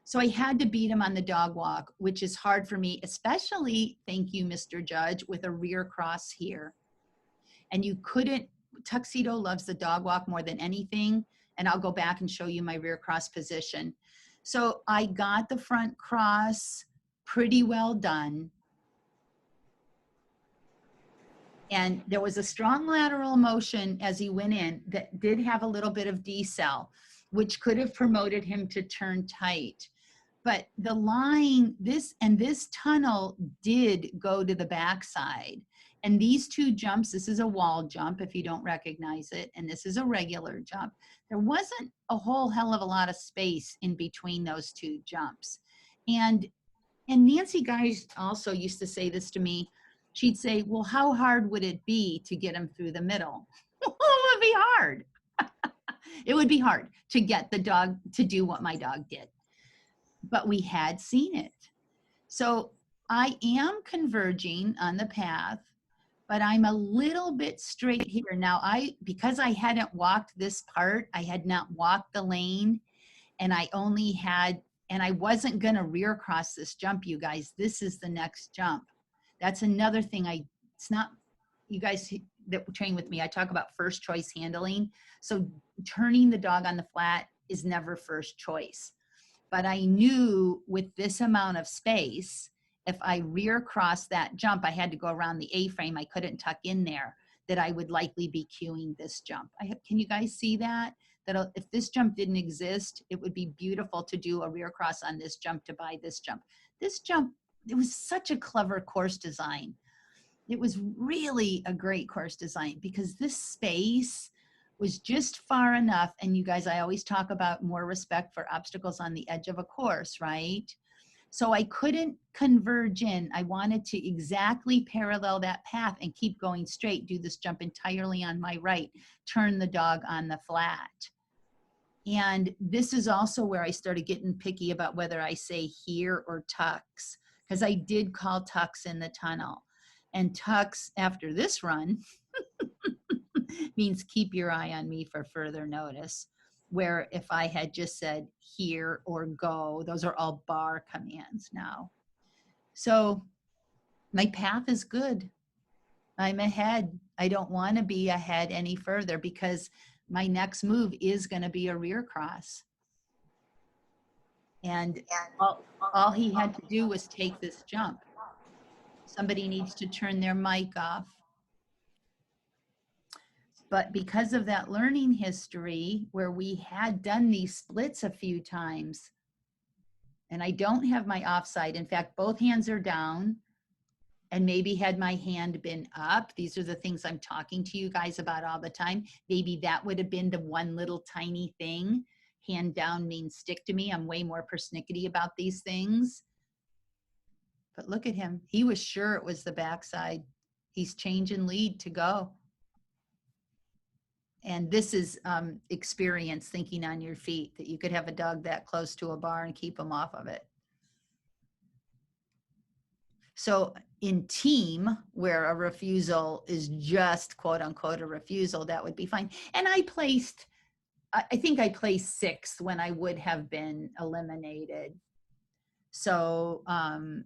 So I had to beat him on the dog walk, which is hard for me, especially, thank you, Mr. Judge, with a rear cross here. And you couldn't, Tuxedo loves the dog walk more than anything. And I'll go back and show you my rear cross position. So I got the front cross pretty well done. And there was a strong lateral motion as he went in that did have a little bit of decel, which could have promoted him to turn tight. But the line, this tunnel did go to the backside. And these two jumps, this is a wall jump if you don't recognize it, and this is a regular jump. There wasn't a whole hell of a lot of space in between those two jumps. And Nancy Guys also used to say this to me. She'd say, well, how hard would it be to get him through the middle? Well, it would be hard. It would be hard to get the dog to do what my dog did. But we had seen it. So I am converging on the path, but I'm a little bit straight here. Now, because I hadn't walked this part, I had not walked the lane, and I only had, and I wasn't gonna rear cross this jump, you guys. This is the next jump. That's another thing it's not, you guys that train with me, I talk about first choice handling. So turning the dog on the flat is never first choice. But I knew with this amount of space, if I rear crossed that jump, I had to go around the A-frame, I couldn't tuck in there, that I would likely be cueing this jump. Can you guys see that? That if this jump didn't exist, it would be beautiful to do a rear cross on this jump to buy this jump. This jump, it was such a clever course design. It was really a great course design because this space was just far enough. And you guys, I always talk about more respect for obstacles on the edge of a course, right? So I couldn't converge in. I wanted to exactly parallel that path and keep going straight, do this jump entirely on my right, turn the dog on the flat. And this is also where I started getting picky about whether I say here or tucks, because I did call tucks in the tunnel. And tucks after this run means keep your eye on me for further notice, where if I had just said here or go, those are all bar commands now. So my path is good. I'm ahead. I don't want to be ahead any further because my next move is going to be a rear cross. And all he had to do was take this jump. Somebody needs to turn their mic off. But because of that learning history where we had done these splits a few times, and I don't have my offside. In fact, both hands are down, and maybe had my hand been up, these are the things I'm talking to you guys about all the time. Maybe that would have been the one little tiny thing. Hand down means stick to me. I'm way more persnickety about these things. But look at him. He was sure it was the backside. He's changing lead to go. And this is experience, thinking on your feet, that you could have a dog that close to a bar and keep them off of it. So in team, where a refusal is just quote unquote a refusal, that would be fine. And I think I placed 6th when I would have been eliminated. So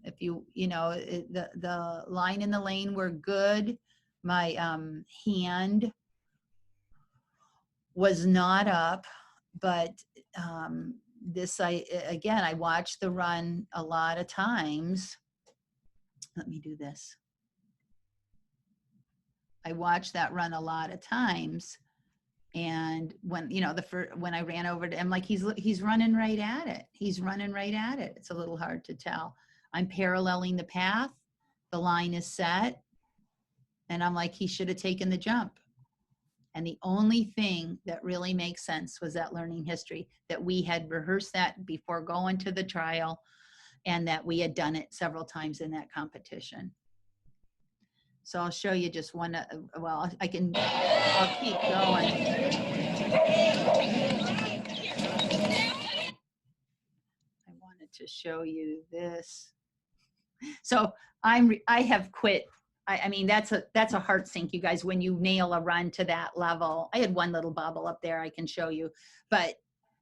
if you know, the line in the lane were good. My hand was not up, but I watched the run a lot of times. Let me do this. I watched that run a lot of times, and when when I ran over to him, like he's running right at it. He's running right at it. It's a little hard to tell. I'm paralleling the path. The line is set, and I'm like, he should have taken the jump. And the only thing that really makes sense was that learning history, that we had rehearsed that before going to the trial. and that we had done it several times in that competition. So I'll show you just one, well, I'll keep going. I wanted to show you this. So I have quit. I mean, that's a heart sink, you guys, when you nail a run to that level. I had one little bobble up there I can show you, but,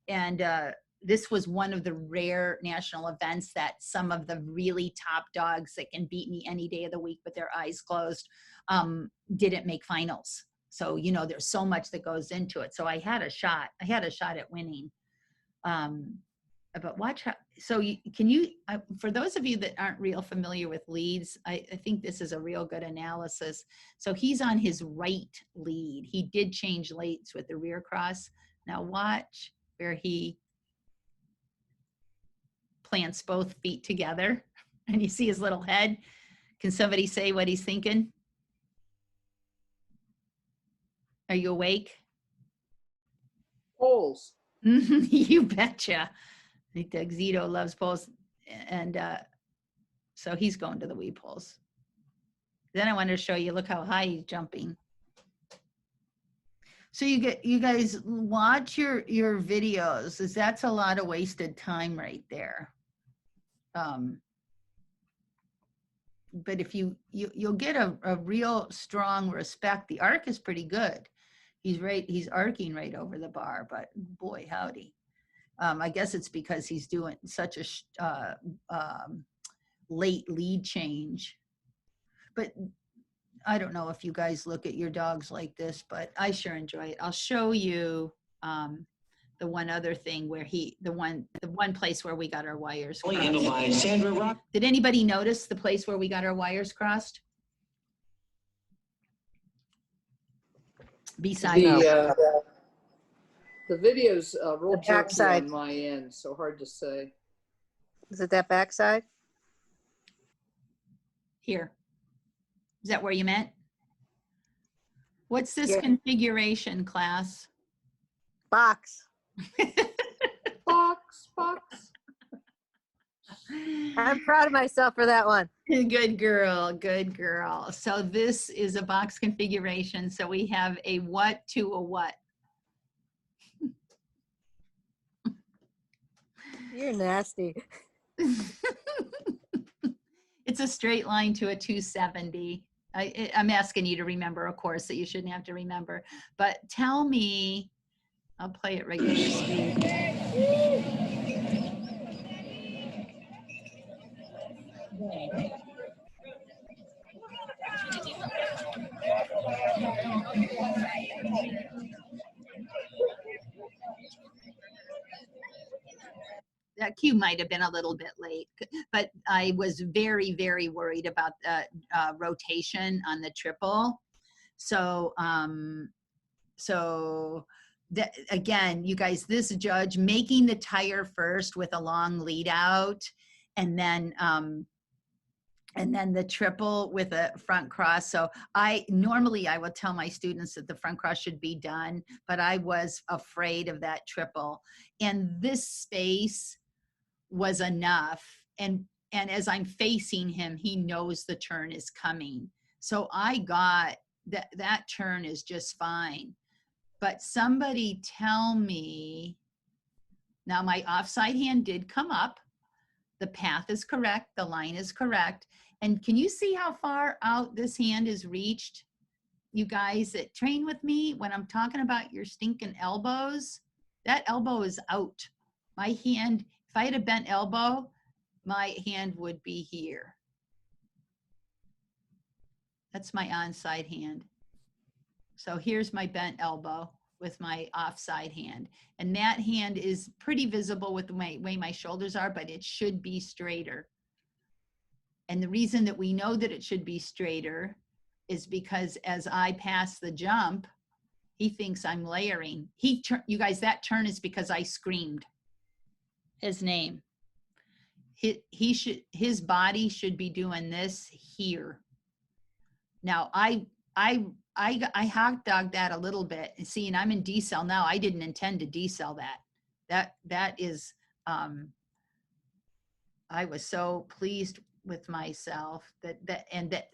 and this was one of the rare national events that some of the really top dogs that can beat me any day of the week with their eyes closed didn't make finals. So, you know, there's so much that goes into it. So I had a shot at winning. But watch how, so for those of you that aren't real familiar with leads, I think this is a real good analysis. So he's on his right lead. He did change leads with the rear cross. Now watch where he plants both feet together and you see his little head. Can somebody say what he's thinking? Are you awake? Poles. You betcha. I think Doug Zito loves poles, and so he's going to the wee poles. Then I wanted to show you, look how high he's jumping. So you guys watch your videos, as that's a lot of wasted time right there. But if you'll get a real strong respect. The arc is pretty good. He's arcing right over the bar, but boy, howdy. I guess it's because he's doing such a late lead change. But I don't know if you guys look at your dogs like this, but I sure enjoy it. I'll show you the one other thing where the one place where we got our wires crossed. Handled by Sandra Rock. Did anybody notice the place where we got our wires crossed? Beside The video's real The jerky backside. on my end, so hard to say. Is it that backside? here. Is that where you meant? What's this Yeah. configuration, class? Box. Box. I'm proud of myself for that one. Good girl, good girl. So this is a box configuration. So we have a what to a what? You're nasty. It's a straight line to a 270. I'm asking you to remember a course that you shouldn't have to remember. But tell me, I'll play it regular speed. That cue might have been a little bit late, but I was very, very worried about the rotation on the triple. So, that, again, you guys, this judge making the tire first with a long lead out, and then the triple with a front cross. So normally I would tell my students that the front cross should be done, but I was afraid of that triple. And this space was enough. And as I'm facing him, he knows the turn is coming. So I got that turn is just fine. But somebody tell me, now my offside hand did come up. The path is correct. The line is correct. And can you see how far out this hand is reached? You guys that train with me, when I'm talking about your stinking elbows, that elbow is out. My hand, if I had a bent elbow, my hand would be here. That's my onside hand. So here's my bent elbow with my offside hand. And that hand is pretty visible with the way my shoulders are, but it should be straighter. And the reason that we know that it should be straighter is because as I pass the jump, he thinks I'm layering. You guys, that turn is because I screamed his name. His body should be doing this here. Now I hot dogged that a little bit. And see, and I'm in decel now. I didn't intend to decel that. That is I was so pleased with myself that,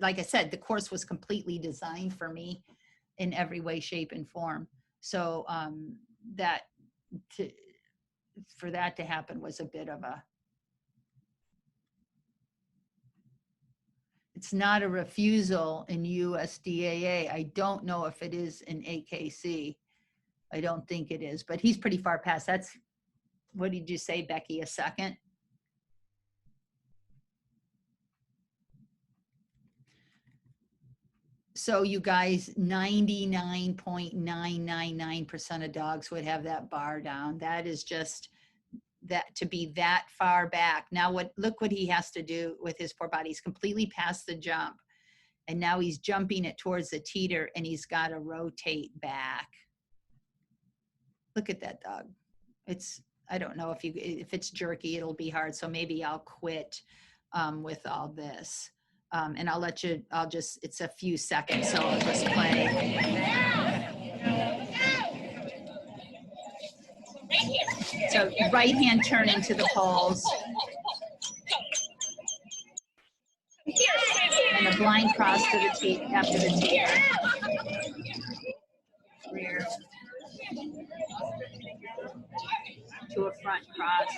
like I said, the course was completely designed for me in every way, shape, and form. So that to, for that to happen was a bit of a, it's not a refusal in USDAA. I don't know if it is in AKC. I don't think it is, but he's pretty far past. That's, what did you say, Becky, a second? So you guys, 99.999% of dogs would have that bar down. That is just, that to be that far back. Now look what he has to do with his poor body. He's completely past the jump. And now he's jumping it towards the teeter and he's got to rotate back. Look at that dog. It's, I don't know if it's jerky, it'll be hard. So maybe I'll quit with all this. And I'll let you, it's a few seconds, so I'll just play. So right hand turn into the poles. And a blind cross to the teeth after the teeter. Rear. To a front cross.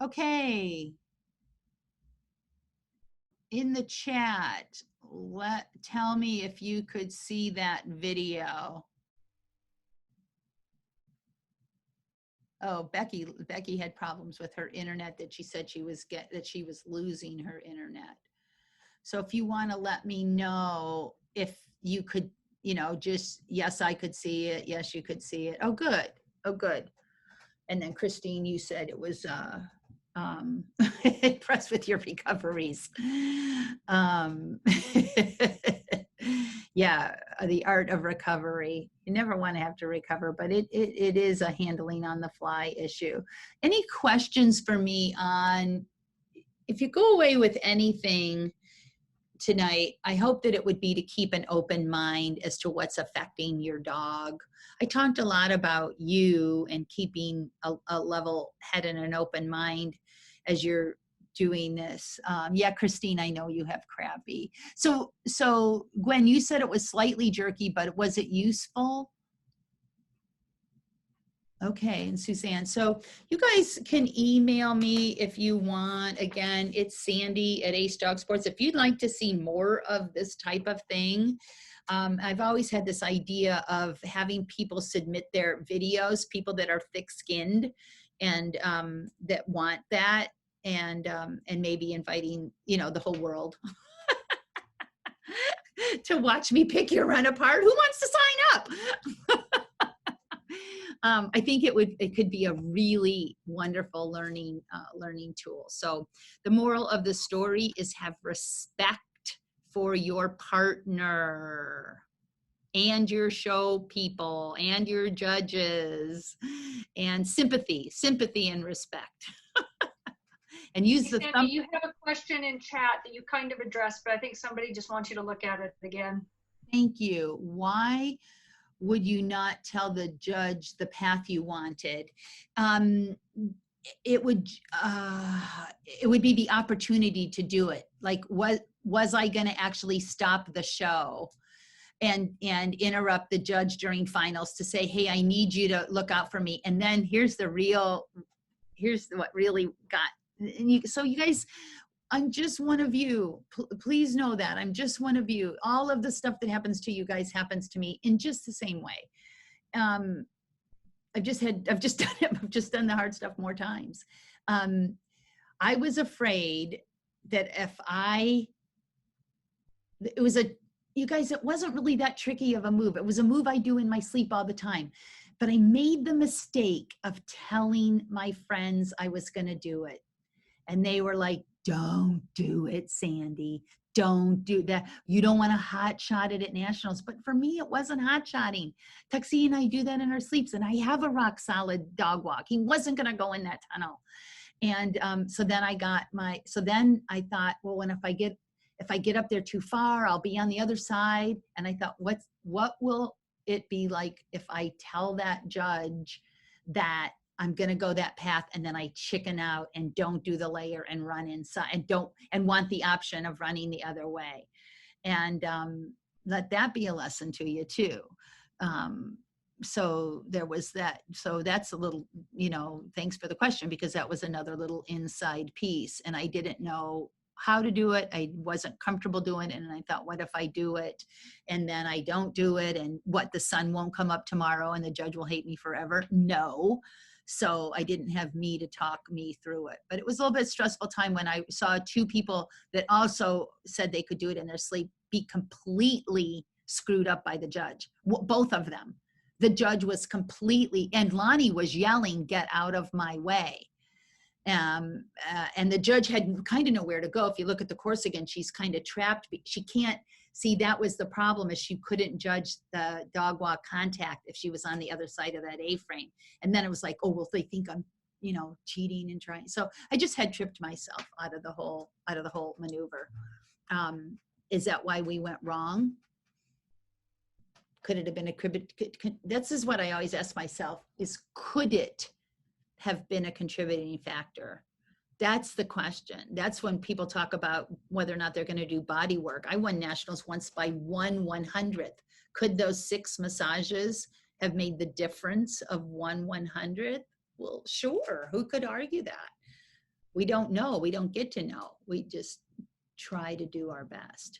Okay. In the chat, tell me if you could see that video. Oh, Becky had problems with her internet, that she said she was losing her internet. So if you want to let me know if you could, just, yes, I could see it. Yes, you could see it. Oh, good. Oh, good. And then Christine, you said it was impressed with your recoveries. Yeah, the art of recovery. You never want to have to recover, but it is a handling on the fly issue. Any questions for me on, if you go away with anything tonight, I hope that it would be to keep an open mind as to what's affecting your dog. I talked a lot about you and keeping a level head and an open mind as you're doing this. Yeah, Christine, I know you have crabby. So Gwen, you said it was slightly jerky, but was it useful? Okay, and Suzanne, so you guys can email me if you want. Again, it's Sandy at Ace Dog Sports. If you'd like to see more of this type of thing, I've always had this idea of having people submit their videos, people that are thick-skinned and that want that, and maybe inviting, the whole world to watch me pick your run apart. Who wants to sign up? I think it could be a really wonderful learning tool. So the moral of the story is have respect for your partner and your show people and your judges, and sympathy and respect. And use the thumb. You have a question in chat that you kind of addressed, but I think somebody just wants you to look at it again. Thank you. Why would you not tell the judge the path you wanted? It would be the opportunity to do it. Like, was I going to actually stop the show and interrupt the judge during finals to say, hey, I need you to look out for me? And then here's what really got, so you guys, I'm just one of you. Please know that I'm just one of you. All of the stuff that happens to you guys happens to me in just the same way. I've just done it. I've just done the hard stuff more times. I was afraid that it wasn't really that tricky of a move. It was a move I do in my sleep all the time. But I made the mistake of telling my friends I was going to do it. And they were like, don't do it, Sandy. Don't do that. You don't want to hot shot it at nationals. But for me, it wasn't hot shotting. Tuxie and I do that in our sleeps. And I have a rock solid dog walk. He wasn't going to go in that tunnel. And so then then I thought, well, if I get up there too far, I'll be on the other side. And I thought, what will it be like if I tell that judge that I'm going to go that path and then I chicken out and don't do the layer and run inside and want the option of running the other way. And let that be a lesson to you too. So there was that. So that's a little, thanks for the question, because that was another little inside piece, and I didn't know how to do it. I wasn't comfortable doing it. And I thought, what if I do it and then I don't do it, and what, the sun won't come up tomorrow and the judge will hate me forever? No. So I didn't have me to talk me through it. But it was a little bit stressful time when I saw two people that also said they could do it in their sleep be completely screwed up by the judge. Both of them. The judge was completely, and Lonnie was yelling, "Get out of my way." And the judge had kind of nowhere to go. If you look at the course again, she's kind of trapped. She can't see. That was the problem, is she couldn't judge the dog walk contact if she was on the other side of that A-frame. And then it was like, oh, well, they think I'm, cheating and trying. So I just had tripped myself out of the whole maneuver. Is that why we went wrong? Could it have been this is what I always ask myself, is could it have been a contributing factor? That's the question. That's when people talk about whether or not they're going to do body work. I won nationals once by 1/100th. Could those 6 massages have made the difference of 1/100th? Well, sure. Who could argue that? We don't know. We don't get to know. We just try to do our best.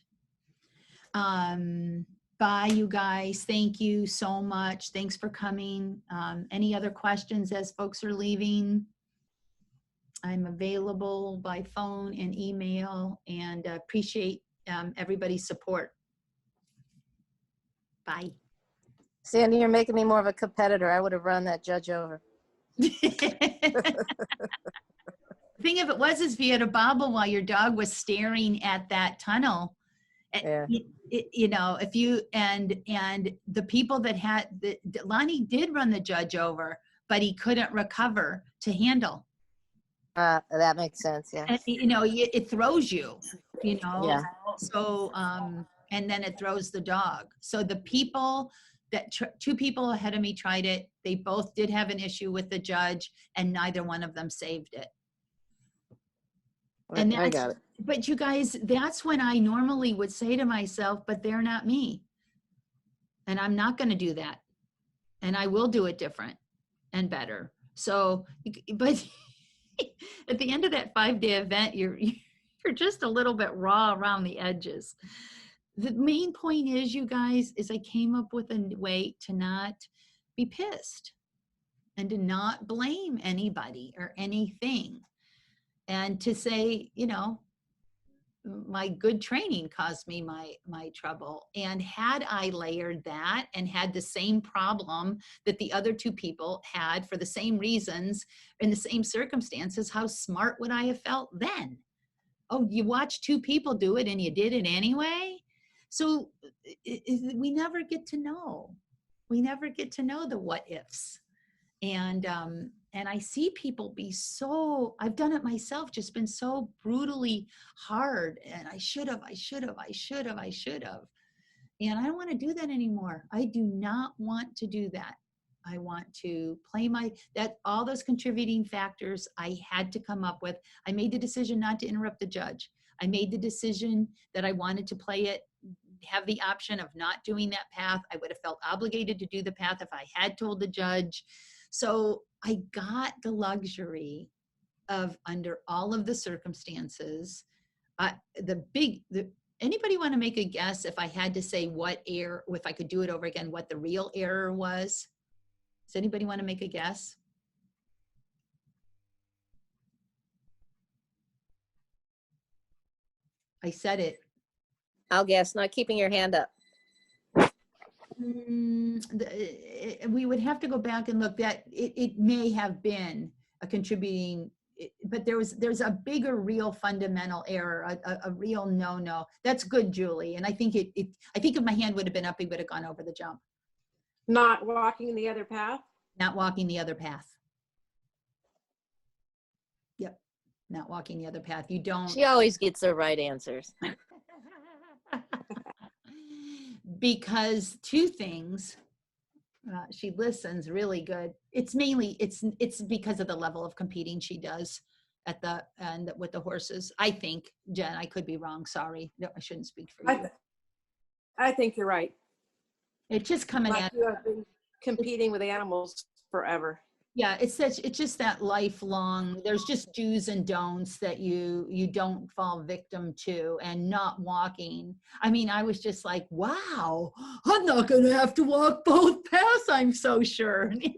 Bye, you guys. Thank you so much. Thanks for coming. Any other questions as folks are leaving? I'm available by phone and email, and appreciate everybody's support. Bye. Sandy, you're making me more of a competitor. I would have run that judge over. The thing of it was, is if you had a bobble while your dog was staring at that tunnel, Yeah. if you, and the people that Lonnie did run the judge over, but he couldn't recover to handle. That makes sense. Yeah. And, it throws you, Yeah. So, and then it throws the dog. So the people that, 2 people ahead of me tried it. They both did have an issue with the judge, and neither one of them saved it. And I got it. But you guys, that's when I normally would say to myself, but they're not me. And I'm not going to do that. And I will do it different and better. So, but at the end of that 5-day event, you're just a little bit raw around the edges. The main point is, you guys, is I came up with a way to not be pissed and to not blame anybody or anything. And to say, my good training caused me my trouble. And had I layered that and had the same problem that the other 2 people had for the same reasons, in the same circumstances, how smart would I have felt then? Oh, you watched 2 people do it and you did it anyway? So we never get to know. We never get to know the what ifs. And I see people be so, I've done it myself, just been so brutally hard, and I should have. And I don't want to do that anymore. I do not want to do that. I want to play all those contributing factors I had to come up with. I made the decision not to interrupt the judge. I made the decision that I wanted to play it, have the option of not doing that path. I would have felt obligated to do the path if I had told the judge. So I got the luxury of, under all of the circumstances, anybody want to make a guess, if I had to say what error, if I could do it over again, what the real error was? Does anybody want to make a guess? I said it. I'll guess, not keeping your hand up. We would have to go back and look. That it may have been a contributing, but there's a bigger, real fundamental error, a real no. That's good, Julie. And I think I think if my hand would have been up, he would have gone over the jump. Not walking the other path? Not walking the other path. Yep. not walking the other path. You don't. She always gets the right answers. Because two things, she listens really good. It's mainly, it's because of the level of competing she does at the, and with the horses. I think, Jen, I could be wrong. Sorry. No, I shouldn't speak for you. I think you're right. It's just coming Like at, you have been competing with animals forever. yeah, it's just that lifelong, there's just do's and don'ts that you don't fall victim to, and not walking. I mean, I was just like, wow, I'm not going to have to walk both paths, I'm so sure. And you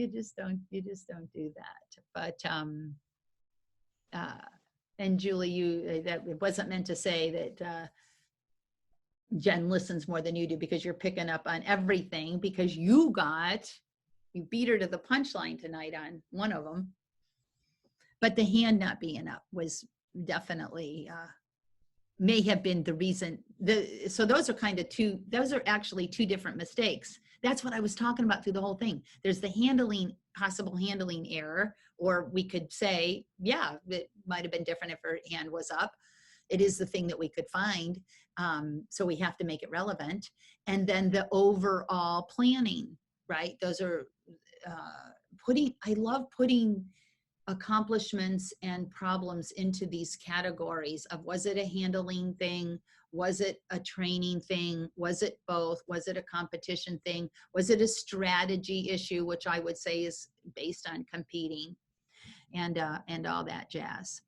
just don't do that. But, and Julie, that it wasn't meant to say that, Jen listens more than you do, because you're picking up on everything, because you beat her to the punchline tonight on one of them. But the hand not being up was definitely, may have been the reason. So those are actually two different mistakes. That's what I was talking about through the whole thing. There's the possible handling error, or we could say, yeah, it might have been different if her hand was up. It is the thing that we could find. So we have to make it relevant. And then the overall planning, right? Those are I love putting accomplishments and problems into these categories of, was it a handling thing? Was it a training thing? Was it both? Was it a competition thing? Was it a strategy issue, which I would say is based on competing, and all that jazz.